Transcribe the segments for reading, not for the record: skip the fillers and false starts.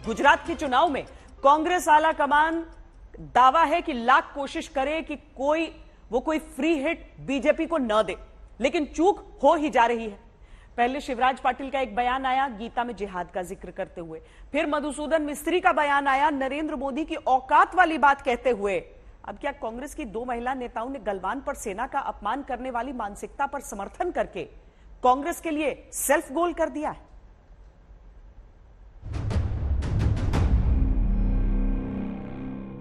गुजरात के चुनाव में कांग्रेस आला कमान दावा है कि लाख कोशिश करे कि कोई फ्री हिट बीजेपी को न दे, लेकिन चूक हो ही जा रही है। पहले शिवराज पाटिल का एक बयान आया गीता में जिहाद का जिक्र करते हुए, फिर मधुसूदन मिस्त्री का बयान आया नरेंद्र मोदी की औकात वाली बात कहते हुए। अब क्या कांग्रेस की 2 महिला नेताओं ने गलवान पर सेना का अपमान करने वाली मानसिकता पर समर्थन करके कांग्रेस के लिए सेल्फ गोल कर दिया है?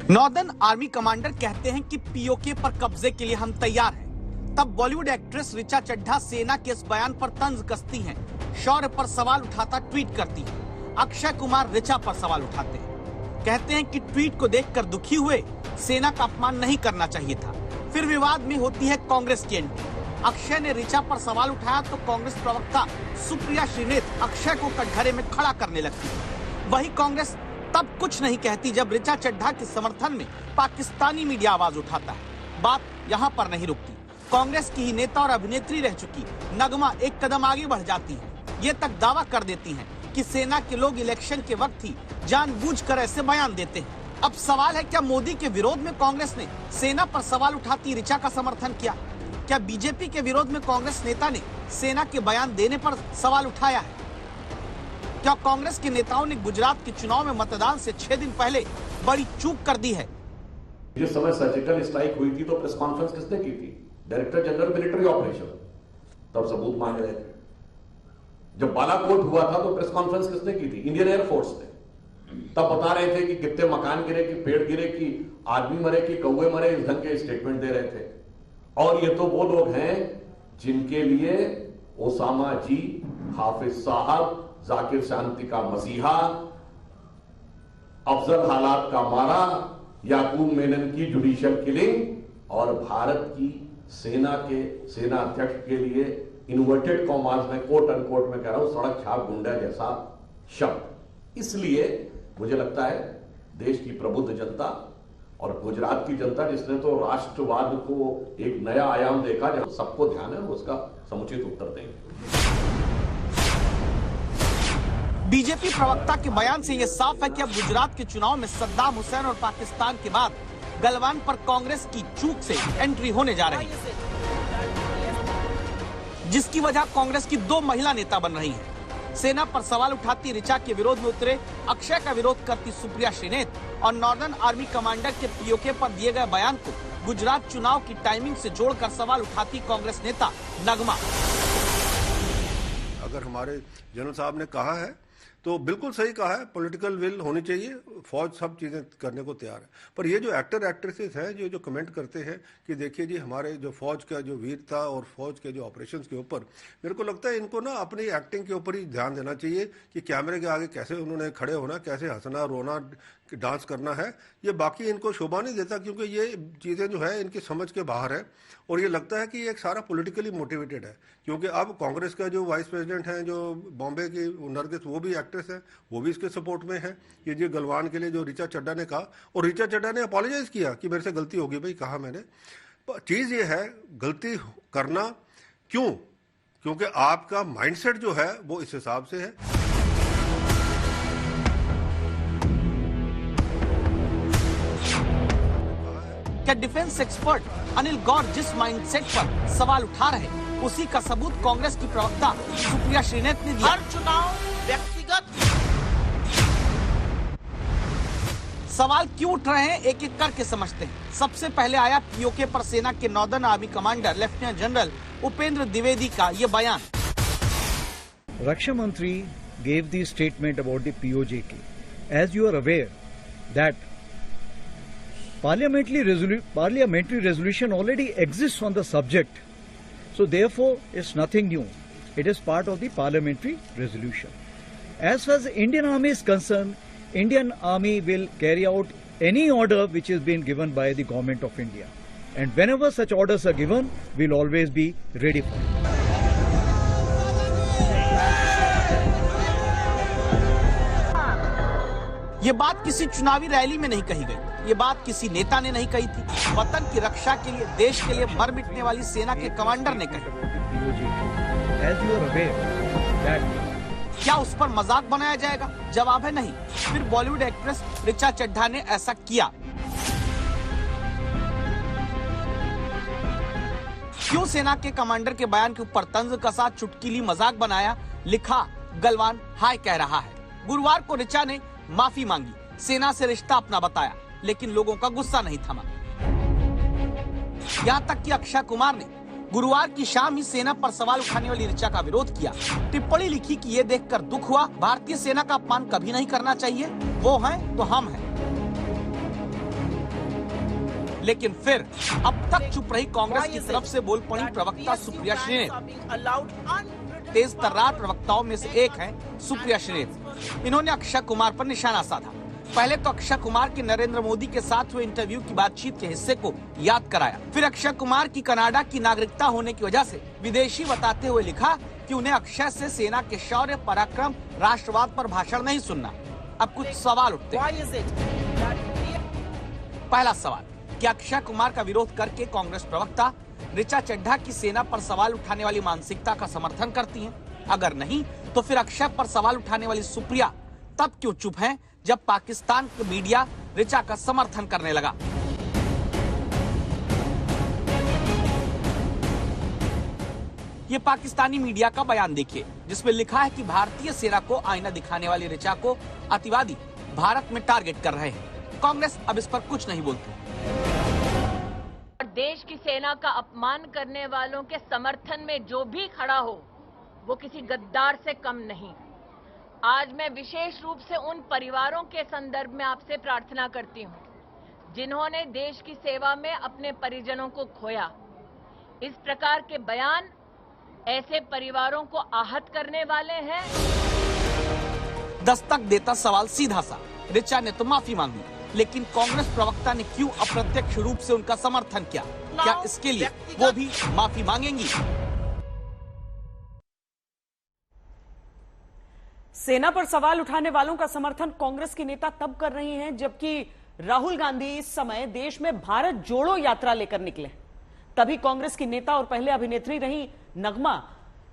नॉर्दर्न आर्मी कमांडर कहते हैं कि पीओके पर कब्जे के लिए हम तैयार हैं। तब बॉलीवुड एक्ट्रेस ऋचा चड्ढा सेना के इस बयान पर तंज कसती हैं, शौर्य पर सवाल उठाता ट्वीट करती हैं। अक्षय कुमार ऋचा पर सवाल उठाते हैं, कहते हैं कि ट्वीट को देखकर दुखी हुए, सेना का अपमान नहीं करना चाहिए था। फिर विवाद में होती है कांग्रेस की एंट्री। अक्षय ने ऋचा पर सवाल उठाया तो कांग्रेस प्रवक्ता सुप्रिया श्रीनेत अक्षय को कटघरे में खड़ा करने लगती है। वही कांग्रेस तब कुछ नहीं कहती जब ऋचा चड्ढा के समर्थन में पाकिस्तानी मीडिया आवाज उठाता है। बात यहाँ पर नहीं रुकती। कांग्रेस की ही नेता और अभिनेत्री रह चुकी नगमा एक कदम आगे बढ़ जाती है। ये तक दावा कर देती हैं कि सेना के लोग इलेक्शन के वक्त ही जानबूझकर ऐसे बयान देते हैं। अब सवाल है, क्या मोदी के विरोध में कांग्रेस ने सेना पर सवाल उठाती ऋचा का समर्थन किया? क्या बीजेपी के विरोध में कांग्रेस नेता ने सेना के बयान देने पर सवाल उठाया है? क्या कांग्रेस के नेताओं ने गुजरात के चुनाव में मतदान से 6 दिन पहले बड़ी चूक कर दी है? जिस समय सर्जिकल स्ट्राइक हुई थी तो प्रेस कॉन्फ्रेंस किसने की थी? Director general military operation. तब सबूत मांग रहे थे। जब बालाकोट हुआ था तो प्रेस कॉन्फ्रेंस किसने की थी? इंडियन एयरफोर्स ने। तब बता रहे थे कि कितने मकान गिरे, कि पेड़ गिरे, कि आदमी मरे, कि कौवे मरे, इस ढंग के स्टेटमेंट दे रहे थे। और ये तो वो लोग हैं जिनके लिए ओसामा जी, हाफिज साहब, जाकिर शांति का मसीहा, अफजल हालात का मारा, याकूब मेनन की जुडिशियल किलिंग और भारत की सेना अध्यक्ष के लिए इन्वर्टेड कॉमास में कोट अनकोट में कह रहा हूं सड़क छाप गुंडा जैसा शब्द। इसलिए मुझे लगता है देश की प्रबुद्ध जनता और गुजरात की जनता जिसने तो राष्ट्रवाद को एक नया आयाम देखा, जब सबको ध्यान है उसका समुचित उत्तर देंगे। बीजेपी प्रवक्ता के बयान से यह साफ है कि अब गुजरात के चुनाव में सद्दाम हुसैन और पाकिस्तान के बाद गलवान पर कांग्रेस की चूक से एंट्री होने जा रही है, जिसकी वजह कांग्रेस की 2 महिला नेता बन रही हैं। सेना पर सवाल उठाती ऋचा के विरोध में उतरे अक्षय का विरोध करती सुप्रिया श्रीनेत और नॉर्दर्न आर्मी कमांडर के पीओके पर दिए गए बयान को गुजरात चुनाव की टाइमिंग से जोड़कर सवाल उठाती कांग्रेस नेता नगमा। अगर हमारे जनरल साहब ने कहा है तो बिल्कुल सही कहा है, पॉलिटिकल विल होनी चाहिए, फौज सब चीज़ें करने को तैयार है। पर ये जो एक्टर एक्ट्रेसेस हैं जो कमेंट करते हैं कि देखिए जी हमारे जो फौज का जो वीरता और फौज के जो ऑपरेशंस के ऊपर, मेरे को लगता है इनको ना अपनी एक्टिंग के ऊपर ही ध्यान देना चाहिए कि कैमरे के आगे कैसे उन्होंने खड़े होना, कैसे हंसना, रोना, डांस करना है। ये बाकी इनको शोभा नहीं देता, क्योंकि ये चीज़ें जो है इनकी समझ के बाहर है। और ये लगता है कि ये एक सारा पॉलिटिकली मोटिवेटेड है, क्योंकि अब कांग्रेस का जो वाइस प्रेसिडेंट हैं जो बॉम्बे की नरगिस, वो भी एक्ट्रेस है, वो भी इसके सपोर्ट में है। ये जो गलवान के लिए जो ऋचा चड्ढा ने कहा, और ऋचा चड्ढा ने अपोलोजाइज किया कि मेरे से गलती होगी, भाई कहा मैंने। चीज़ ये है गलती करना क्यों? क्योंकि आपका माइंडसेट जो है वो इस हिसाब से है। क्या डिफेंस एक्सपर्ट अनिल गौर जिस माइंडसेट पर सवाल उठा रहे, उसी का सबूत कांग्रेस की प्रवक्ता सुप्रिया श्रीनेत ने दिया। हर चुनाव व्यक्तिगत सवाल क्यों उठ रहे हैं, एक एक करके समझते हैं। सबसे पहले आया पीओके पर सेना के northern army commander lieutenant general Upendra Dwivedi का ये बयान। रक्षा मंत्री gave the statement about the POJK. As you are aware that parliamentary resolution already exists on the subject, so therefore it's nothing new. It is part of the parliamentary resolution. As far as Indian Army is concerned, Indian Army will carry out any order which is being given by the Government of India, and whenever such orders are given, we'll always be ready for it. ये बात किसी चुनावी rally में नहीं कही गई, ये बात किसी नेता ने नहीं कही थी, वतन की रक्षा के लिए, देश के लिए मर मिटने वाली सेना के कमांडर ने कही। क्या उस पर मजाक बनाया जाएगा? जवाब है नहीं। फिर बॉलीवुड एक्ट्रेस ऋचा चड्ढा ने ऐसा किया। क्यों सेना के कमांडर के बयान के ऊपर तंज कसा, चुटकीली मजाक बनाया? लिखा, गलवान हाय कह रहा है। गुरुवार को ऋचा ने माफी मांगी, सेना से रिश्ता अपना बताया, लेकिन लोगों का गुस्सा नहीं थमा। यहाँ तक कि अक्षय कुमार ने गुरुवार की शाम ही सेना पर सवाल उठाने वाली ऋचा का विरोध किया। टिप्पणी लिखी कि ये देखकर दुख हुआ, भारतीय सेना का अपमान कभी नहीं करना चाहिए, वो हैं तो हम हैं। लेकिन फिर अब तक चुप रही कांग्रेस की तरफ से बोल पड़ी प्रवक्ता सुप्रिया श्रीनेत। तेज तर्रार प्रवक्ताओं में से एक हैं सुप्रिया श्रीनेत। इन्होंने अक्षय कुमार पर निशाना साधा। पहले तो अक्षय कुमार के नरेंद्र मोदी के साथ हुए इंटरव्यू की बातचीत के हिस्से को याद कराया। फिर अक्षय कुमार की कनाडा की नागरिकता होने की वजह से विदेशी बताते हुए लिखा कि उन्हें अक्षय से सेना के शौर्य, पराक्रम, राष्ट्रवाद पर भाषण नहीं सुनना। अब कुछ सवाल उठते हैं। पहला सवाल, क्या अक्षय कुमार का विरोध करके कांग्रेस प्रवक्ता ऋचा चड्ढा की सेना पर सवाल उठाने वाली मानसिकता का समर्थन करती हैं? अगर नहीं, तो फिर अक्षय पर सवाल उठाने वाली सुप्रिया तब क्यों चुप हैं जब पाकिस्तान का मीडिया ऋचा का समर्थन करने लगा? ये पाकिस्तानी मीडिया का बयान देखिए, जिसमें लिखा है कि भारतीय सेना को आईना दिखाने वाली ऋचा को अतिवादी भारत में टारगेट कर रहे हैं। कांग्रेस अब इस पर कुछ नहीं बोलती। देश की सेना का अपमान करने वालों के समर्थन में जो भी खड़ा हो, वो किसी गद्दार से कम नहीं। आज मैं विशेष रूप से उन परिवारों के संदर्भ में आपसे प्रार्थना करती हूं, जिन्होंने देश की सेवा में अपने परिजनों को खोया। इस प्रकार के बयान ऐसे परिवारों को आहत करने वाले हैं। दस्तक देता सवाल सीधा सा, ऋचा ने तो माफी मांगी, लेकिन कांग्रेस प्रवक्ता ने क्यों अप्रत्यक्ष रूप से उनका समर्थन किया? क्या इसके लिए वो भी माफी मांगेंगी? सेना पर सवाल उठाने वालों का समर्थन कांग्रेस के नेता तब कर रही हैं जबकि राहुल गांधी इस समय देश में भारत जोड़ो यात्रा लेकर निकले। तभी कांग्रेस की नेता और पहले अभिनेत्री रही नगमा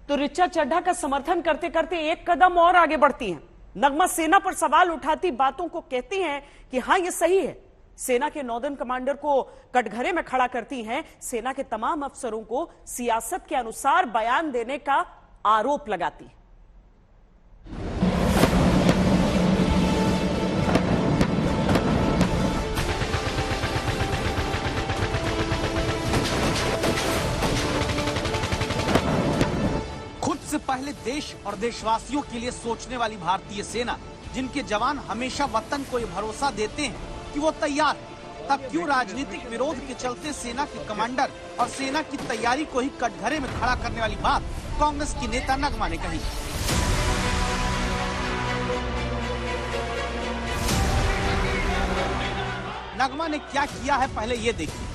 तो ऋचा चड्ढा का समर्थन करते करते एक कदम और आगे बढ़ती हैं। नगमा सेना पर सवाल उठाती बातों को कहती हैं कि हां ये सही है। सेना के नॉर्दर्न कमांडर को कटघरे में खड़ा करती हैं। सेना के तमाम अफसरों को सियासत के अनुसार बयान देने का आरोप लगाती है। से पहले देश और देशवासियों के लिए सोचने वाली भारतीय सेना, जिनके जवान हमेशा वतन को ये भरोसा देते हैं कि वो तैयार है, तब क्यों राजनीतिक विरोध के चलते सेना के कमांडर और सेना की तैयारी को ही कटघरे में खड़ा करने वाली बात कांग्रेस की नेता नगमा ने कही। नगमा ने क्या किया है, पहले ये देखिए।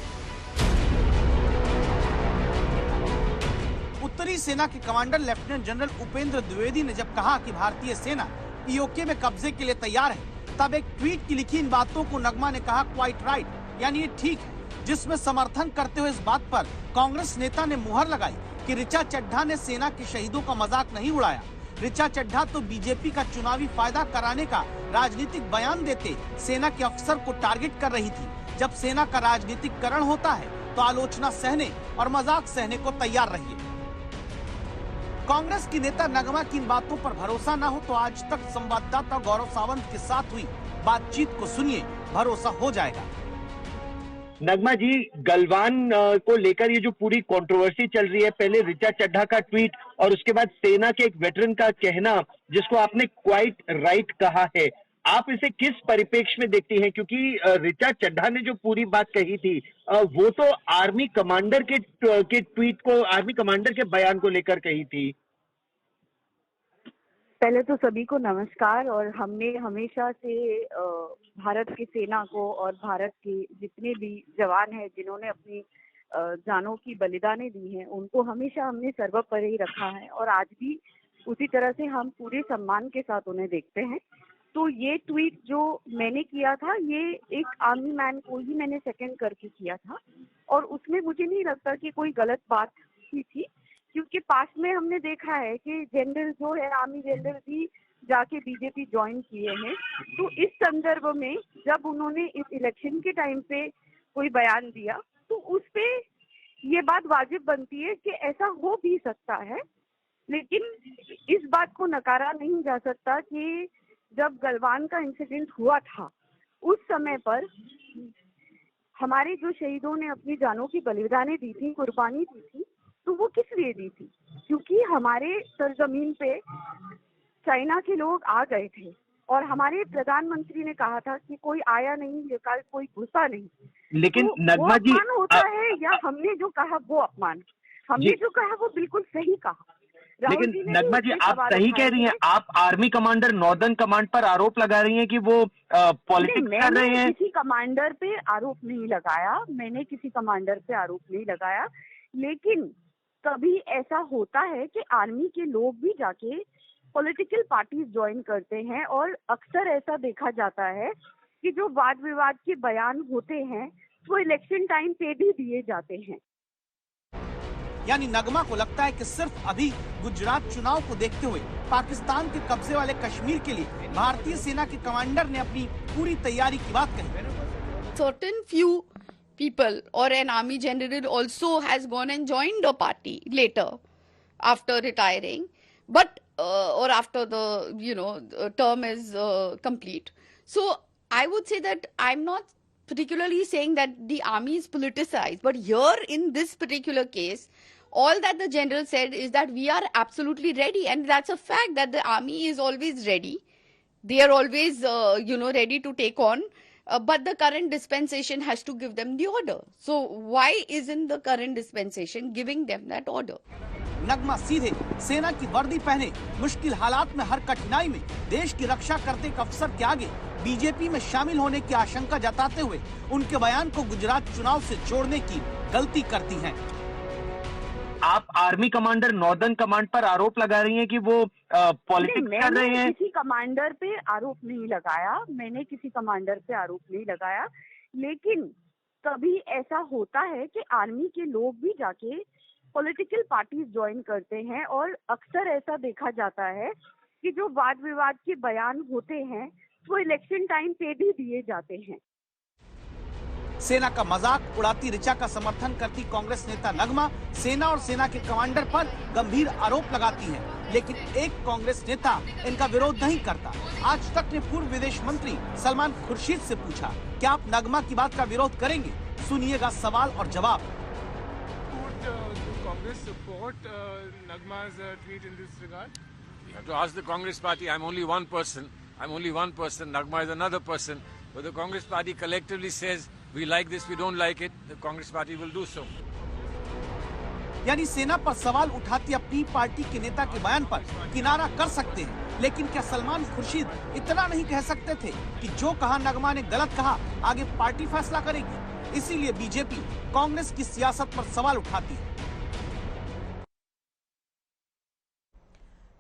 उत्तरी सेना के commander lieutenant general Upendra Dwivedi ने जब कहा कि भारतीय सेना पीओके में कब्जे के लिए तैयार है, तब एक ट्वीट की लिखी इन बातों को नगमा ने कहा क्वाइट राइट, यानी ये ठीक है, जिसमें समर्थन करते हुए इस बात पर कांग्रेस नेता ने मुहर लगाई कि ऋचा चड्ढा ने सेना के शहीदों का मजाक नहीं उड़ाया। ऋचा चड्ढा तो बीजेपी का चुनावी फायदा कराने का राजनीतिक बयान देते सेना के अफसर को टारगेट कर रही थी। जब सेना का राजनीतिकरण होता है तो आलोचना सहने और मजाक सहने को तैयार रहिए। कांग्रेस की नेता नगमा की इन बातों पर भरोसा न हो तो आज तक संवाददाता गौरव सावंत के साथ हुई बातचीत को सुनिए, भरोसा हो जाएगा। नगमा जी, गलवान को लेकर ये जो पूरी कंट्रोवर्सी चल रही है, पहले ऋचा चड्ढा का ट्वीट और उसके बाद सेना के एक वेटरन का कहना जिसको आपने क्वाइट राइट कहा है, आप इसे किस परिप्रेक्ष्य में देखती हैं? क्योंकि ऋचा चड्ढा ने जो पूरी बात कही थी वो तो आर्मी कमांडर के ट्वीट को, आर्मी कमांडर के बयान को लेकर कही थी। पहले तो सभी को नमस्कार। और हमने हमेशा से भारत की सेना को और भारत के जितने भी जवान हैं जिन्होंने अपनी जानों की बलिदानें दी हैं, उनको हमेशा हमने सर्वोपरि रखा है और आज भी उसी तरह से हम पूरे सम्मान के साथ उन्हें देखते हैं। तो ये ट्वीट जो मैंने किया था, ये एक आर्मी मैन को ही मैंने सेकंड करके किया था और उसमें मुझे नहीं लगता कि कोई गलत बात हुई थी, क्योंकि पास्ट में हमने देखा है कि जनरल जो है, आर्मी जनरल भी जाके बीजेपी ज्वाइन किए हैं। तो इस संदर्भ में जब उन्होंने इस इलेक्शन के टाइम पे कोई बयान दिया तो उस पे ये बात वाजिब बनती है कि ऐसा हो भी सकता है, लेकिन इस बात को नकारा नहीं जा सकता कि जब गलवान का इंसिडेंट हुआ था उस समय पर हमारे जो शहीदों ने अपनी जानों की बलिदानें दी थी, कुर्बानी दी थी, तो वो किस लिए दी थी? क्योंकि हमारे सरजमीन पे चाइना के लोग आ गए थे और हमारे प्रधानमंत्री ने कहा था कि कोई आया नहीं, ये कल कोई घुसा नहीं। लेकिन तो नगमा जी, वो अपमान होता है या हमने जो कहा वो अपमान? हमने जो कहा वो बिल्कुल सही कहा। लेकिन नगमा जी, आप सही कह रही हैं। आप आर्मी कमांडर नॉर्दर्न कमांड पर आरोप लगा रही हैं कि वो पॉलिटिक्स कर रहे हैं। किसी कमांडर पे आरोप नहीं लगाया, मैंने किसी कमांडर पे आरोप नहीं लगाया, लेकिन कभी ऐसा होता है कि आर्मी के लोग भी जाके पॉलिटिकल पार्टीज ज्वाइन करते हैं और अक्सर ऐसा देखा जाता है कि जो वाद विवाद के बयान होते हैं वो इलेक्शन टाइम पे भी दिए जाते हैं। यानी नगमा को लगता है कि सिर्फ अभी गुजरात चुनाव को देखते हुए पाकिस्तान के कब्जे वाले कश्मीर के लिए भारतीय सेना के कमांडर ने अपनी पूरी तैयारी की बात कही। Certain few people or an army general also has gone and joined a party later after retiring, but or after the term is complete. So I would say that I'm not particularly saying that the army is politicized, but here in this particular case, all that the general said is that we are absolutely ready, and that's a fact that the army is always ready. They are always ready to take on, but the current dispensation has to give them the order. So why isn't the current dispensation giving them that order? नगमा सीधे सेना की वर्दी पहने मुश्किल हालात में हर कठिनाई में देश की रक्षा करते एक अफसर के आगे बीजेपी में शामिल होने की आशंका जताते हुए उनके बयान को गुजरात चुनाव से जोड़ने की गलती करती हैं। आप आर्मी कमांडर नॉर्दर्न कमांड पर आरोप लगा रही हैं कि वो पॉलिटिक्स कर रहे हैं। किसी कमांडर पे आरोप नहीं लगाया, मैंने किसी कमांडर पे आरोप नहीं लगाया, लेकिन कभी ऐसा होता है कि आर्मी के लोग भी जाके पॉलिटिकल पार्टीज ज्वाइन करते हैं और अक्सर ऐसा देखा जाता है कि जो वाद विवाद के बयान होते हैं वो इलेक्शन टाइम पे भी दिए जाते हैं। सेना का मजाक उड़ाती ऋचा का समर्थन करती कांग्रेस नेता नगमा सेना और सेना के कमांडर पर गंभीर आरोप लगाती हैं, लेकिन एक कांग्रेस नेता इनका विरोध नहीं करता। आज तक ने पूर्व विदेश मंत्री सलमान खुर्शीद से पूछा, क्या आप नगमा की बात का विरोध करेंगे? सुनिएगा सवाल और जवाब। Congress support Nagma's tweet in this regard? You have to ask the Congress party. I'm only one person. Nagma is another person. But the Congress party collectively says, we like this, we don't like it. The Congress party will do so. यानी सेना पर सवाल उठाती अपनी party के नेता के बयान पर किनारा कर सकते हैं, लेकिन क्या सलमान खुर्शीद इतना नहीं कह सकते थे कि जो कहा नगमा ने गलत कहा, आगे पार्टी फैसला करेगी? इसीलिए बीजेपी कांग्रेस की सियासत पर सवाल उठाती है।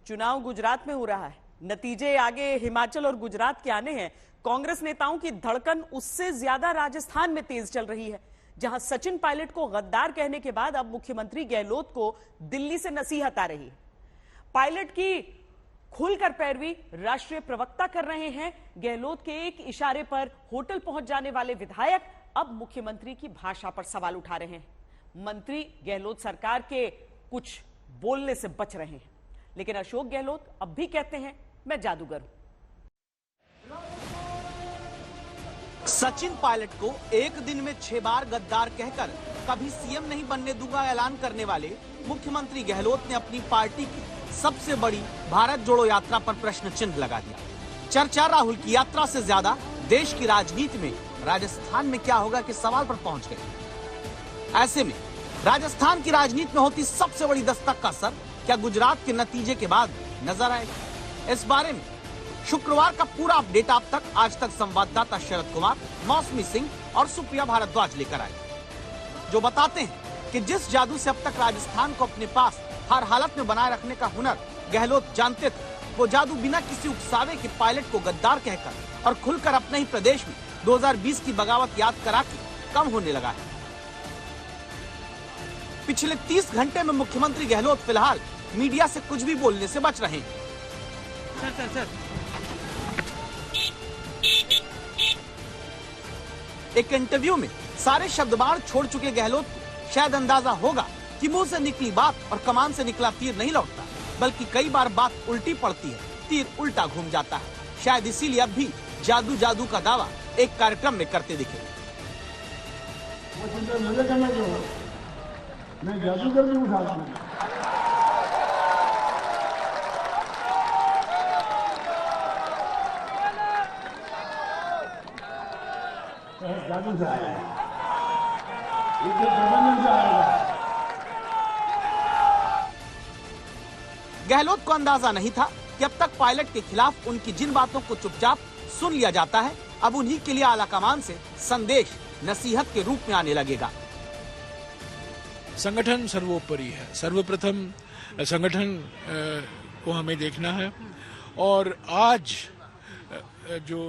चुनाव गुजरात में हो रहा है, नतीजे आगे हिमाचल और गुजरात के आने हैं। कांग्रेस नेताओं की धड़कन उससे ज्यादा राजस्थान में तेज चल रही है, जहां सचिन पायलट को गद्दार कहने के बाद अब मुख्यमंत्री गहलोत को दिल्ली से नसीहत आ रही है। पायलट की खुलकर पैरवी राष्ट्रीय प्रवक्ता कर रहे हैं। गहलोत के एक इशारे पर होटल पहुंच जाने वाले विधायक अब मुख्यमंत्री की भाषा पर सवाल उठा रहे हैं। मंत्री गहलोत सरकार के कुछ बोलने से बच रहे हैं, लेकिन अशोक गहलोत अब भी कहते हैं, मैं जादूगर हूं। सचिन पायलट को एक दिन में 6 बार गद्दार कहकर कभी सीएम नहीं बनने दूंगा ऐलान करने वाले मुख्यमंत्री गहलोत ने अपनी पार्टी की सबसे बड़ी भारत जोड़ो यात्रा पर प्रश्न चिन्ह लगा दिया। चर्चा राहुल की यात्रा से ज्यादा देश की राजनीति में राजस्थान में क्या होगा के सवाल पर पहुंच गए। ऐसे में राजस्थान की राजनीति में होती सबसे बड़ी दस्तक का असर क्या गुजरात के नतीजे के बाद नजर आएगा? इस बारे में शुक्रवार का पूरा अपडेट आप तक आज तक संवाददाता शरद कुमार, मौसमी सिंह और सुप्रिया भारद्वाज लेकर आए, जो बताते हैं कि जिस जादू से अब तक राजस्थान को अपने पास हर हालत में बनाए रखने का हुनर गहलोत जानते थे, वो जादू बिना किसी उकसावे के पायलट को गद्दार कहकर और खुलकर अपने ही प्रदेश में 2020 की बगावत याद करा के कम होने लगा है। पिछले 30 घंटे में मुख्यमंत्री गहलोत फिलहाल मीडिया से कुछ भी बोलने से बच रहे हैं। एक इंटरव्यू में सारे शब्दबाण छोड़ चुके गहलोत को शायद अंदाजा होगा कि मुंह से निकली बात और कमान से निकला तीर नहीं लौटता, बल्कि कई बार बात उल्टी पड़ती है, तीर उल्टा घूम जाता है। शायद इसीलिए अब भी जादू जादू का दावा एक कार्यक्रम में करते दिखे। मैं जादू करके उठाता हूँ। जादू से आया है, इनके प्रबंधन से आएगा। गहलोत को अंदाजा नहीं था कि अब तक पायलट के खिलाफ उनकी जिन बातों को चुपचाप सुन लिया जाता है, अब उन्हीं के लिए आलाकमान से संदेश नसीहत के रूप में आने लगेगा। संगठन सर्वोपरि है। सर्वप्रथम संगठन को हमें देखना है और आज जो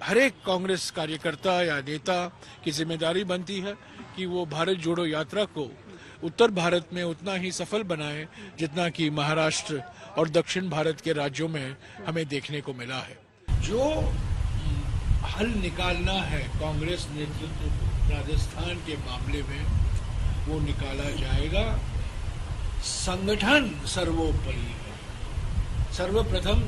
हर एक कांग्रेस कार्यकर्ता या नेता की जिम्मेदारी बनती है कि वो भारत जोड़ो यात्रा को उत्तर भारत में उतना ही सफल बनाए जितना कि महाराष्ट्र और दक्षिण भारत के राज्यों में हमें देखने को मिला है। जो हल निकालना है कांग्रेस नेतृत्व राजस्थान के मामले में वो निकाला जाएगा। संगठन सर्वोपरि है। सर्वप्रथम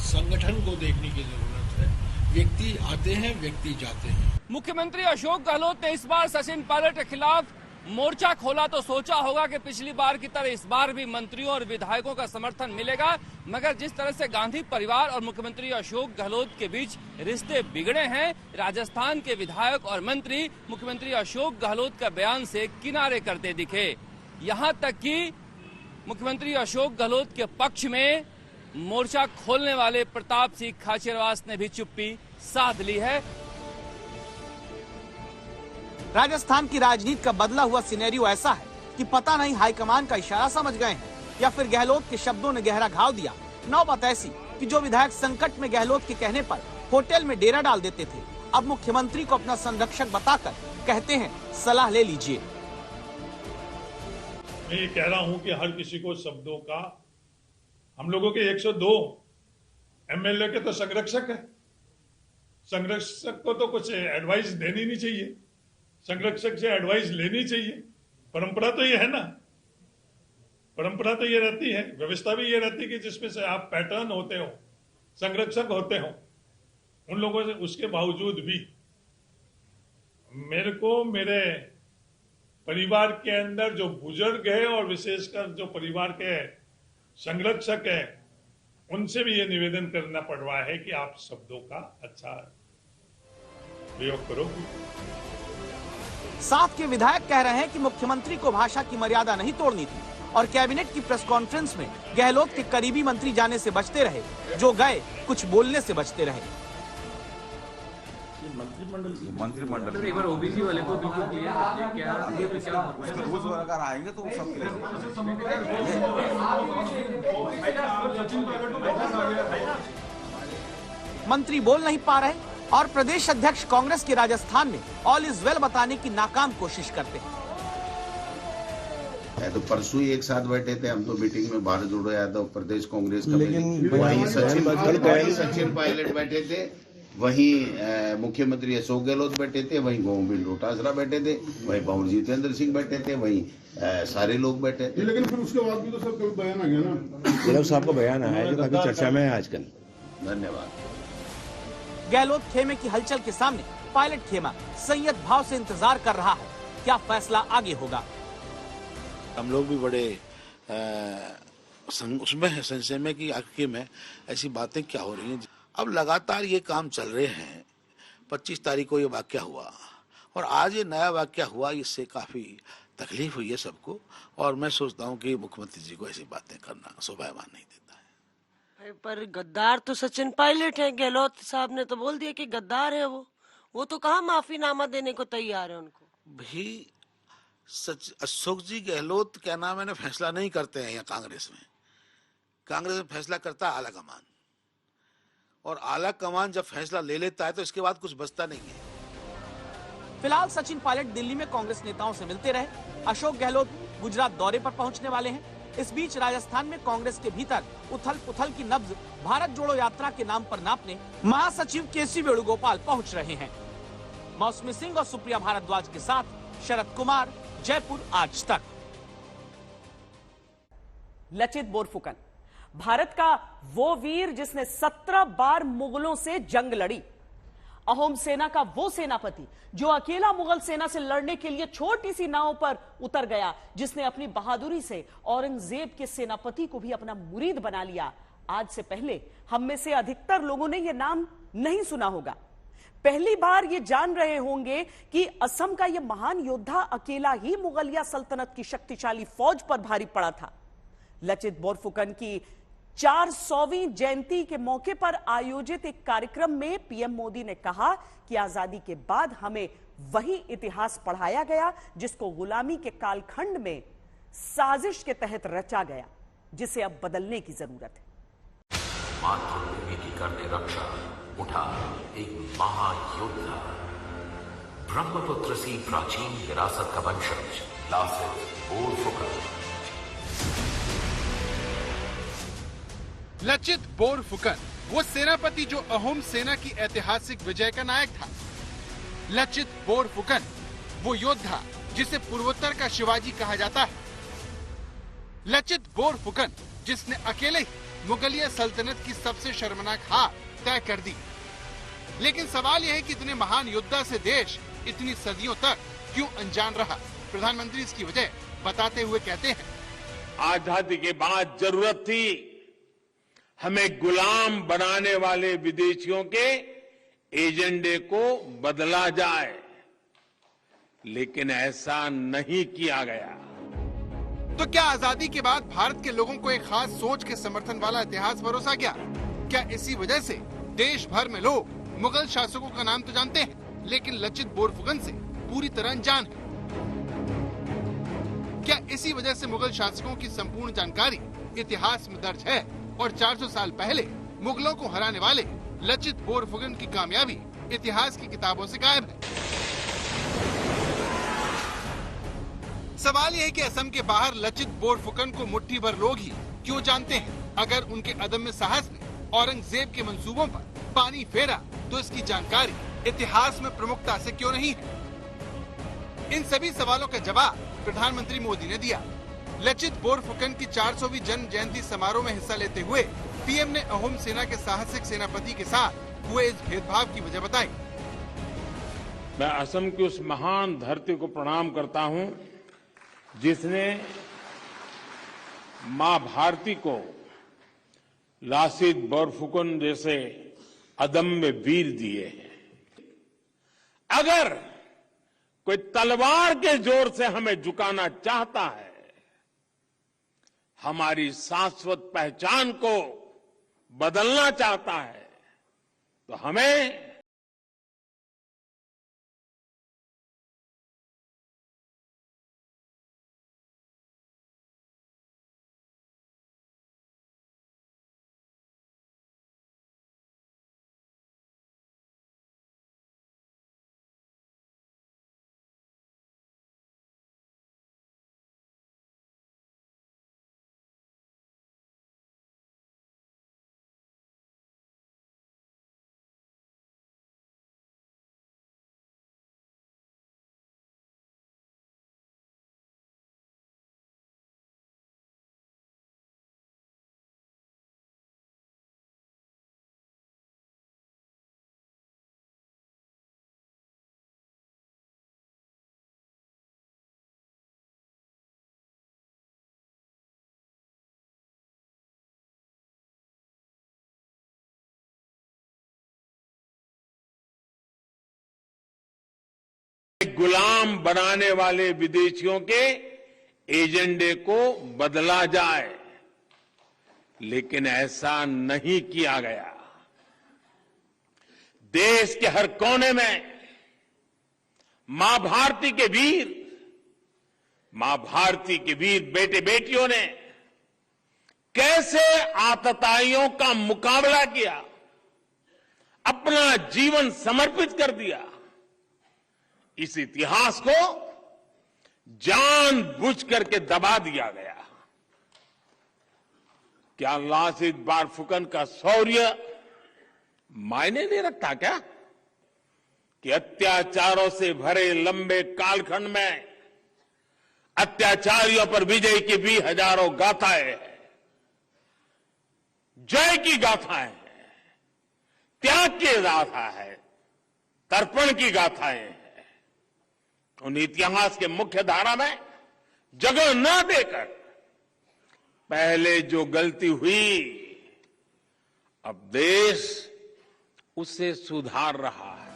संगठन को देखने की जरूरत है। व्यक्ति आते हैं, व्यक्ति जाते हैं। मुख्यमंत्री अशोक गहलोत ने इस बार सचिन पायलट के खिलाफ मोर्चा खोला तो सोचा होगा कि पिछली बार की तरह इस बार भी मंत्रियों और विधायकों का समर्थन मिलेगा, मगर जिस तरह से गांधी परिवार और मुख्यमंत्री अशोक गहलोत के बीच रिश्ते बिगड़े हैं, राजस्थान के विधायक और मंत्री मुख्यमंत्री अशोक गहलोत का बयान से किनारे करते दिखे। यहां तक कि मुख्यमंत्री अशोक गहलोत के पक्ष में मोर्चा खोलने वाले प्रताप सिंह खाचरियावास ने भी चुप्पी साध ली है। राजस्थान की राजनीति का बदला हुआ सिनेरियो ऐसा है कि पता नहीं हाईकमान का इशारा समझ गए हैं या फिर गहलोत के शब्दों ने गहरा घाव दिया। नौबत ऐसी कि जो विधायक संकट में गहलोत के कहने पर होटल में डेरा डाल देते थे, अब मुख्यमंत्री को अपना संरक्षक बताकर कहते हैं सलाह ले लीजिए। मैं ये कह रहा हूं कि हर किसी को शब्दों का, हम लोगों के 102 एमएलए के तो संरक्षक है, संरक्षक को तो कुछ एडवाइस देनी नहीं चाहिए, संरक्षक से एडवाइस लेनी चाहिए। परंपरा तो ये है ना, परंपरा तो ये रहती है, व्यवस्था भी ये रहती है कि जिसमें से आप पैटर्न होते हो, संरक्षक होते हो, उन लोगों से उसके बावजूद भी मेरे को मेरे परिवार के अंदर जो बुजुर्ग है और विशेषकर जो परिवार के संरक्षक है, उनसे भी ये निवेदन करना पड़ रहा है कि आप शब्दों का अच्छा प्रयोग करो। साथ के विधायक कह रहे हैं कि मुख्यमंत्री को भाषा की मर्यादा नहीं तोड़नी थी और कैबिनेट की प्रेस कॉन्फ्रेंस में गहलोत के करीबी मंत्री जाने से बचते रहे, जो गए कुछ बोलने से बचते रहे। मंत्रिमंडल एक बार ओबीसी वाले को बिल्कुल क्लियर कीजिए, क्या आगे पे क्या रूल्स वगैरह आएंगे तो सब मंत्री बोल नहीं पा रहे और प्रदेश अध्यक्ष कांग्रेस के राजस्थान में ऑल इज वेल बताने की नाकाम कोशिश करते हैं। तो परसों ही एक साथ बैठे थे हम तो मीटिंग में, भारत जोड़ो यादव प्रदेश कांग्रेस का, लेकिन वहीं सचिन पायलट बैठे थे, वहीं मुख्यमंत्री अशोक गहलोत बैठे थे, वहीं गोविंद डोटासरा बैठे थे, वहीं भंवर जितेंद्र सिंह बैठे थे, वहीं सारे लोग बैठे थे। लेकिन फिर उसके बाद भी तो सब कभी बयान आ गया ना, गहलोत साहब का बयान आया है जो काफी चर्चा में है आजकल। धन्यवाद। गहलोत खेमे की हलचल के सामने पायलट खेमा संयत भाव से इंतजार कर रहा है, क्या फैसला आगे होगा। हम लोग भी बड़े उसमें है संशय में कि आखिर में ऐसी बातें क्या हो रही हैं। अब लगातार ये काम चल रहे हैं। 25 तारीख को ये वाक्य हुआ और आज ये नया वाक्य हुआ, इससे काफी तकलीफ हुई है सबको और मैं सोचता हूँ कि मुख्यमंत्री जी को ऐसी बातें करना शोभायमान नहीं देता है। पर गद्दार तो सचिन पायलट है, गहलोत साहब ने तो बोल दिया कि गद्दार है वो तो कहाँ माफीनामा देने को तैयार है उनको। भाई अशोक जी गहलोत क्या नाम है ना फैसला नहीं करते हैं यहाँ कांग्रेस में फैसला करता है आला कमान, और आला कमान जब फैसला ले लेता है तो इसके बाद कुछ बचता नहीं है। फिलहाल सचिन पायलट दिल्ली में कांग्रेस नेताओं से मिलते रहे। अशोक गहलोत गुजरात दौरे पर पहुंचने वाले हैं। इस बीच राजस्थान में कांग्रेस के भीतर उथल पुथल की नब्ज भारत जोड़ो यात्रा के नाम पर नापने महासचिव केसी वेणुगोपाल पहुंच रहे हैं। मौसमी सिंह और सुप्रिया भारद्वाज के साथ शरद कुमार, जयपुर आज तक। लचित बोरफुकन, भारत का वो वीर जिसने 17 बार मुगलों से जंग लड़ी। अहोम सेना का वो सेनापति जो अकेला मुगल सेना से लड़ने के लिए छोटी सी नाव पर उतर गया, जिसने अपनी बहादुरी से औरंगजेब के सेनापति को भी अपना मुरीद बना लिया। आज से पहले हम में से अधिकतर लोगों ने यह नाम नहीं सुना होगा। पहली बार ये जान रहे होंगे कि असम का यह महान योद्धा अकेला ही मुगलिया सल्तनत की शक्तिशाली फौज पर भारी पड़ा था। लचित बोरफुकन की 400वीं जयंती के मौके पर आयोजित एक कार्यक्रम में पीएम मोदी ने कहा कि आजादी के बाद हमें वही इतिहास पढ़ाया गया जिसको गुलामी के कालखंड में साजिश के तहत रचा गया, जिसे अब बदलने की जरूरत है। मातृभूमि की करने रक्षा उठा एक महायोद्धा, ब्रह्मपुत्र सी प्राचीन विरासत का वंशज लचित बोरफुकन। लचित बोरफुकन वो सेनापति जो अहोम सेना की ऐतिहासिक विजय का नायक था। लचित बोरफुकन वो योद्धा जिसे पूर्वोत्तर का शिवाजी कहा जाता है। लचित बोरफुकन जिसने अकेले ही मुगलिया सल्तनत की सबसे शर्मनाक हार तय कर दी। लेकिन सवाल यह है कि इतने महान योद्धा से देश इतनी सदियों तक क्यों अनजान रहा। प्रधानमंत्री इसकी वजह बताते हुए कहते हैं, आजादी के बाद जरूरत थी हमें गुलाम बनाने वाले विदेशियों के एजेंडे को बदला जाए, लेकिन ऐसा नहीं किया गया। तो क्या आजादी के बाद भारत के लोगों को एक खास सोच के समर्थन वाला इतिहास परोसा गया? क्या इसी वजह से देश भर में लोग मुगल शासकों का नाम तो जानते हैं, लेकिन लचित बोरफुकन से पूरी तरह अनजान है? क्या इसी वजह से मुगल शासकों की संपूर्ण जानकारी इतिहास में दर्ज है और 400 साल पहले मुगलों को हराने वाले लचित बोरफुकन की कामयाबी इतिहास की किताबों से गायब है? सवाल यह है कि असम के बाहर लचित बोरफुकन को मुट्ठी भर लोग ही क्यों जानते हैं? अगर उनके अदम्य साहस ने औरंगजेब के मंसूबों पर पानी फेरा तो इसकी जानकारी इतिहास में प्रमुखता से क्यों नहीं है? इन सभी सवालों का जवाब प्रधानमंत्री मोदी ने दिया। लचित बोरफुकन की 400वीं जन्म जयंती समारोह में हिस्सा लेते हुए पीएम ने अहोम सेना के साहसिक सेनापति के साथ हुए इस भेदभाव की वजह बताई। मैं असम की उस महान धरती को प्रणाम करता हूं जिसने मां भारती को लचित बोरफुकन जैसे अदम्य वीर दिए हैं। अगर कोई तलवार के जोर से हमें झुकाना चाहता है, हमारी शाश्वत पहचान को बदलना चाहता है, तो हमें गुलाम बनाने वाले विदेशियों के एजेंडे को बदला जाए, लेकिन ऐसा नहीं किया गया। देश के हर कोने में मां भारती के वीर बेटे बेटियों ने कैसे आतताइयों का मुकाबला किया, अपना जीवन समर्पित कर दिया, इस इतिहास को जानबूझ करके दबा दिया गया। क्या लासित बोरफुकन का शौर्य मायने नहीं रखता क्या? कि अत्याचारों से भरे लंबे कालखंड में अत्याचारियों पर विजय की भी हजारों गाथाएं हैं, जय की गाथाएं हैं, त्याग की गाथा है, तर्पण की गाथाएं हैं। उन इतिहास के मुख्य धारा में जगह न देकर पहले जो गलती हुई, अब देश उसे सुधार रहा है।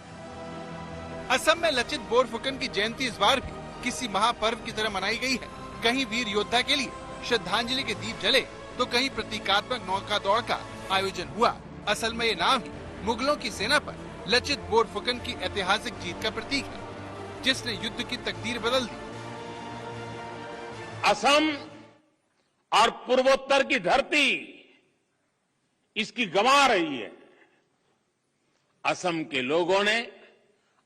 असम में लचित बोरफुकन की जयंती इस बार भी किसी महापर्व की तरह मनाई गई है। कहीं वीर योद्धा के लिए श्रद्धांजलि के दीप जले तो कहीं प्रतीकात्मक नौका दौड़ का आयोजन हुआ। असल में ये नाम ही मुगलों की सेना पर लचित बोरफुकन की ऐतिहासिक जीत का प्रतीक है, जिसने युद्ध की तकदीर बदल दी। असम और पूर्वोत्तर की धरती इसकी गंवा रही है। असम के लोगों ने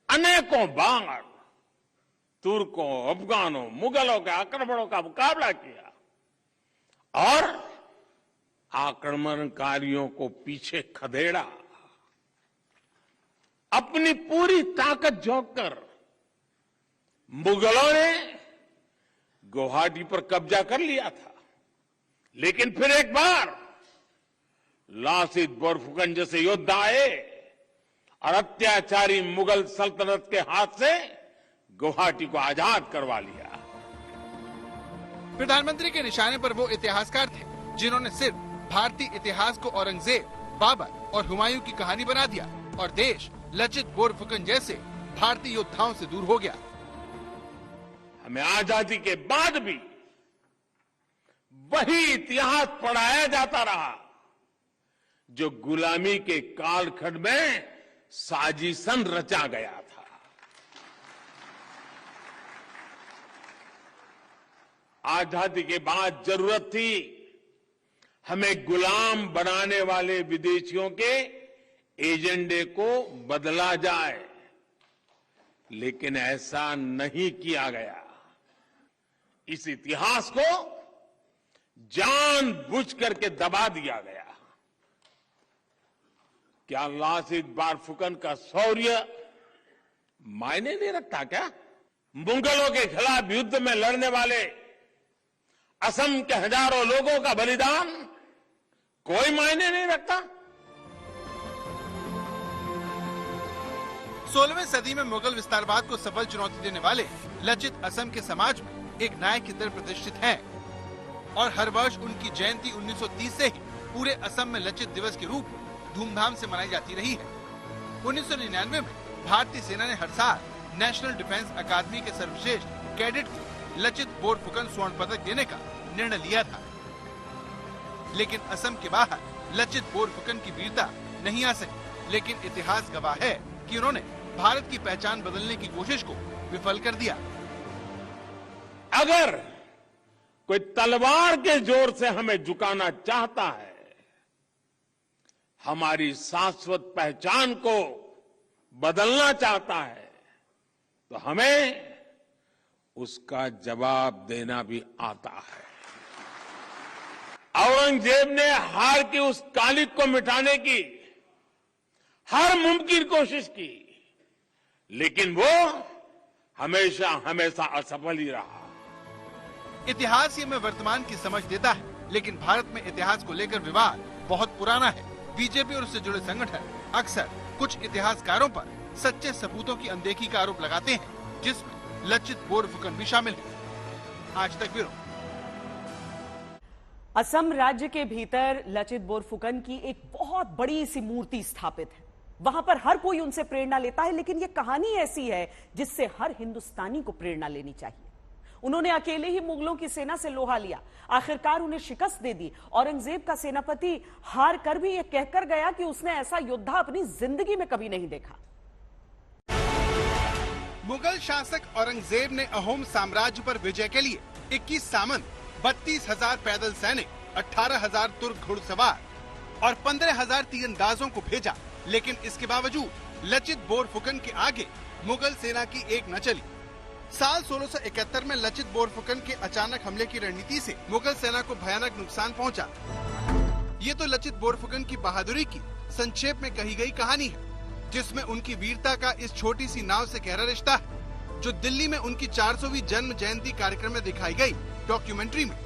अनेकों बार तुर्कों, अफगानों, मुगलों के आक्रमणों का मुकाबला किया और आक्रमणकारियों को पीछे खदेड़ा। अपनी पूरी ताकत झोंक कर मुगलों ने गुवाहाटी पर कब्जा कर लिया था, लेकिन फिर एक बार लासित बोरफुकन जैसे योद्धा आए और अत्याचारी मुगल सल्तनत के हाथ से गुवाहाटी को आजाद करवा लिया। प्रधानमंत्री के निशाने पर वो इतिहासकार थे जिन्होंने सिर्फ भारतीय इतिहास को औरंगजेब, बाबर और हुमायूं की कहानी बना दिया और देश लचित बोरफुकन जैसे भारतीय योद्धाओं से दूर हो गया। हमें आजादी के बाद भी वही इतिहास पढ़ाया जाता रहा जो गुलामी के कालखंड में साजिशन रचा गया था। आजादी के बाद जरूरत थी हमें गुलाम बनाने वाले विदेशियों के एजेंडे को बदला जाए, लेकिन ऐसा नहीं किया गया। इस इतिहास को जानबूझ करके दबा दिया गया। क्या लासित बोरफुकन का शौर्य मायने नहीं रखता क्या? मुगलों के खिलाफ युद्ध में लड़ने वाले असम के हजारों लोगों का बलिदान कोई मायने नहीं रखता? 16वीं सदी में मुगल विस्तारवाद को सफल चुनौती देने वाले लचित असम के समाज में एक नायक की तरह प्रतिष्ठित हैं और हर वर्ष उनकी जयंती 1930 से ही पूरे असम में लचित दिवस के रूप में धूमधाम से मनाई जाती रही है। 1999 में भारतीय सेना ने हर साल नेशनल डिफेंस अकादमी के सर्वश्रेष्ठ कैडेट को लचित बोरफुकन स्वर्ण पदक देने का निर्णय लिया था, लेकिन असम के बाहर लचित बोरफुकन की वीरता नहीं आ सकी। लेकिन इतिहास गवाह है कि उन्होंने भारत की पहचान बदलने की कोशिश को विफल कर दिया। अगर कोई तलवार के जोर से हमें झुकाना चाहता है, हमारी शाश्वत पहचान को बदलना चाहता है, तो हमें उसका जवाब देना भी आता है। औरंगजेब ने हार की उस कालिक को मिटाने की हर मुमकिन कोशिश की, लेकिन वो हमेशा हमेशा असफल ही रहा। इतिहास ही हमें वर्तमान की समझ देता है, लेकिन भारत में इतिहास को लेकर विवाद बहुत पुराना है। बीजेपी और उससे जुड़े संगठन अक्सर कुछ इतिहासकारों पर सच्चे सबूतों की अनदेखी का आरोप लगाते हैं, जिसमें लचित बोरफुकन भी शामिल है। आज तक ब्यूरो। असम राज्य के भीतर लचित बोरफुकन की एक बहुत बड़ी सी मूर्ति स्थापित है। वहां पर हर कोई उनसे प्रेरणा लेता है, लेकिन यह कहानी ऐसी है जिससे हर हिंदुस्तानी को प्रेरणा लेनी चाहिए। उन्होंने अकेले ही मुगलों की सेना से लोहा लिया, आखिरकार उन्हें शिकस्त दे दी। औरंगजेब का सेनापति हार कर भी यह कहकर गया कि उसने ऐसा योद्धा अपनी जिंदगी में कभी नहीं देखा। मुगल शासक औरंगजेब ने अहोम साम्राज्य पर विजय के लिए 21 सामंत, 32,000 पैदल सैनिक, 18,000 तुर्क घुड़सवार और 15,000 तीरंदाजों को भेजा, लेकिन इसके बावजूद लचित बोरफुकन के आगे मुगल सेना की एक न चली। साल 1671 में लचित बोरफुकन के अचानक हमले की रणनीति से मुगल सेना को भयानक नुकसान पहुंचा। ये तो लचित बोरफुकन की बहादुरी की संक्षेप में कही गई कहानी है, जिसमें उनकी वीरता का इस छोटी सी नाव से गहरा रिश्ता है, जो दिल्ली में उनकी 400वीं जन्म जयंती कार्यक्रम में दिखाई गई डॉक्यूमेंट्री में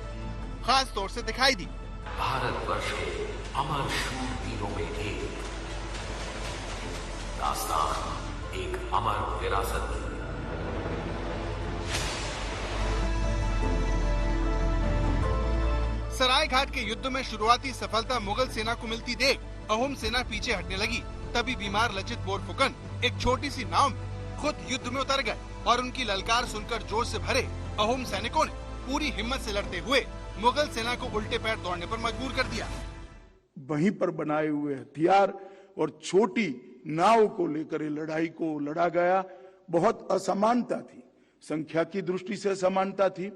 खास तौर से दिखाई दी। भारतवर्ष के अमर शूर वीरों में एक दास्तान, एक अमर विरासत। सरायघाट के युद्ध में शुरुआती सफलता मुगल सेना को मिलती देख अहोम सेना पीछे हटने लगी। तभी बीमार लचित बोरफुकन एक छोटी सी नाव में खुद युद्ध में उतर गए और उनकी ललकार सुनकर जोश से भरे अहोम सैनिकों ने पूरी हिम्मत से लड़ते हुए मुगल सेना को उल्टे पैर दौड़ने पर मजबूर कर दिया। वहीं पर बनाए हुए हथियार और छोटी नाव को लेकर लड़ाई को लड़ा गया। बहुत असमानता थी, संख्या की दृष्टि से असमानता थी,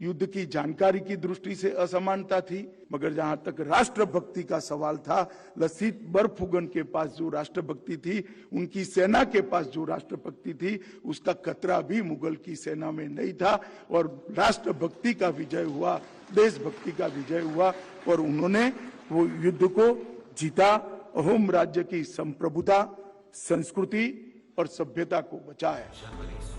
युद्ध की जानकारी की दृष्टि से असमानता थी, मगर जहां तक राष्ट्रभक्ति का सवाल था, लचित बोरफुकन के पास जो राष्ट्रभक्ति थी, उनकी सेना के पास जो राष्ट्रभक्ति थी, उसका खतरा भी मुगल की सेना में नहीं था और राष्ट्रभक्ति का विजय हुआ, देशभक्ति का विजय हुआ और उन्होंने वो युद्ध को जीता। अहोम राज्य की संप्रभुता, संस्कृति और सभ्यता को बचाया।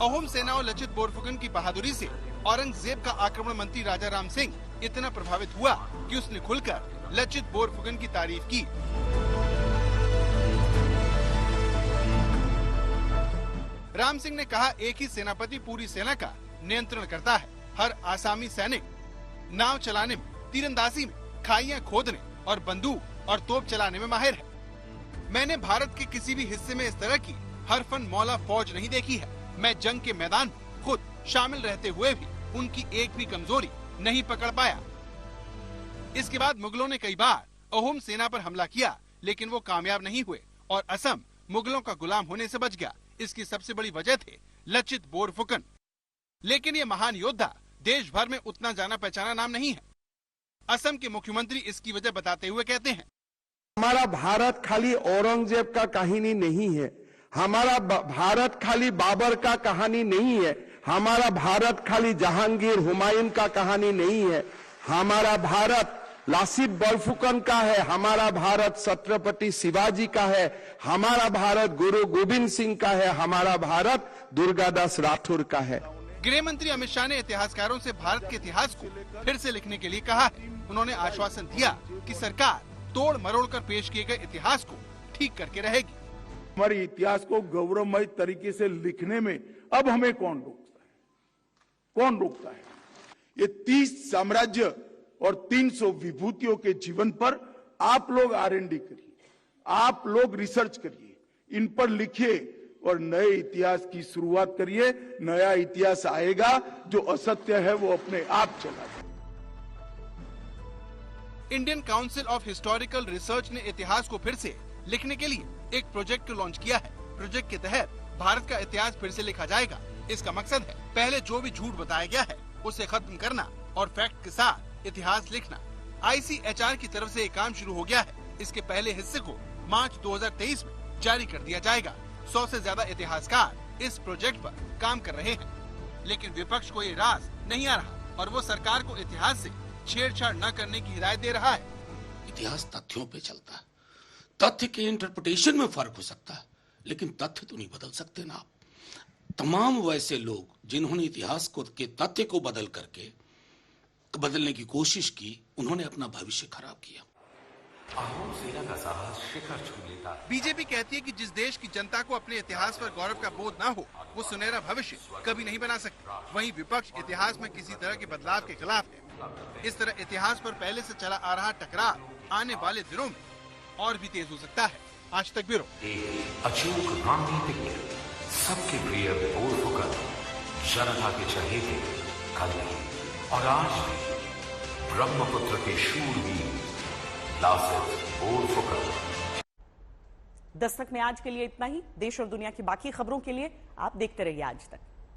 अहोम सेना और लचित बोरफुकन की बहादुरी से औरंगजेब का आक्रमण मंत्री राजा राम सिंह इतना प्रभावित हुआ कि उसने खुलकर लचित बोरफुकन की तारीफ की। राम सिंह ने कहा, एक ही सेनापति पूरी सेना का नियंत्रण करता है। हर आसामी सैनिक नाव चलाने में, तीरंदाजी में, खाइयां खोदने और बंदूक और तोप चलाने में माहिर है। मैंने भारत के किसी भी हिस्से में इस तरह की हर फन मौला फौज नहीं देखी है। मैं जंग के मैदान में खुद शामिल रहते हुए भी उनकी एक भी कमजोरी नहीं पकड़ पाया। इसके बाद मुगलों ने कई बार अहोम सेना पर हमला किया, लेकिन वो कामयाब नहीं हुए और असम मुगलों का गुलाम होने से बच गया। इसकी सबसे बड़ी वजह थे लचित बोरफुकन। लेकिन ये महान योद्धा देश भर में उतना जाना पहचाना नाम नहीं है। असम के मुख्यमंत्री इसकी वजह बताते हुए कहते हैं, हमारा भारत खाली औरंगजेब का कहानी नहीं है, हमारा भारत खाली बाबर का कहानी नहीं है, हमारा भारत खाली जहांगीर हुमायूं का कहानी नहीं है, हमारा भारत लचित बोरफुकन का है, हमारा भारत छत्रपति शिवाजी का है, हमारा भारत गुरु गोविंद सिंह का है, हमारा भारत दुर्गादास राठौर का है। गृह मंत्री अमित शाह ने इतिहासकारों से भारत के इतिहास को फिर से लिखने के लिए कहा है। उन्होंने आश्वासन दिया कि सरकार तोड़ मरोड़ कर पेश किए गए इतिहास को ठीक करके रहेगी। हमारे इतिहास को गौरवमय तरीके से लिखने में अब हमें कौन रोकता है? ये 30 साम्राज्य और 300 विभूतियों के जीवन पर आप लोग R&D करिए, आप लोग रिसर्च करिए, इन पर लिखिए और नए इतिहास की शुरुआत करिए। नया इतिहास आएगा, जो असत्य है वो अपने आप चला जाएगा। Indian council of historical research ने इतिहास को फिर से लिखने के लिए एक प्रोजेक्ट को लॉन्च किया है। प्रोजेक्ट के तहत भारत का इतिहास फिर से लिखा जाएगा। इसका मकसद है पहले जो भी झूठ बताया गया है उसे खत्म करना और फैक्ट के साथ इतिहास लिखना। ICHR की तरफ से एक काम शुरू हो गया है। इसके पहले हिस्से को मार्च 2023 में जारी कर दिया जाएगा। 100 से ज्यादा इतिहासकार इस प्रोजेक्ट पर काम कर रहे हैं, लेकिन विपक्ष को ये रास नहीं आ रहा और वो सरकार को इतिहास से छेड़छाड़ न करने की हिदायत दे रहा है। इतिहास तथ्यों पे चलता है, तथ्य के इंटरप्रिटेशन में फर्क हो सकता है, लेकिन तथ्य तो नहीं बदल सकते ना आप। तमाम वैसे लोग जिन्होंने इतिहास को के तथ्य को बदलने की कोशिश की, उन्होंने अपना भविष्य खराब किया। अहोम सेना का साहस शिखर छू लेता है। बीजेपी कहती है कि जिस देश की जनता को अपने इतिहास पर गौरव का बोध न हो, वो सुनहरा भविष्य कभी नहीं बना सकती। वहीं विपक्ष इतिहास में किसी तरह के बदलाव के खिलाफ है। इस तरह इतिहास पर पहले से चला आ रहा टकराव आने वाले दिनों में और भी तेज हो सकता है। आज तक ब्यूरो। एक अचूक रणनीतिज्ञ, सबके प्रिय बोरफुकन, जनता के चहेते कल भी और आज भी ब्रह्मपुत्र के शूरवीर लचित बोरफुकन। दस्तक में आज के लिए इतना ही। देश और दुनिया की बाकी खबरों के लिए आप देखते रहिए आज तक।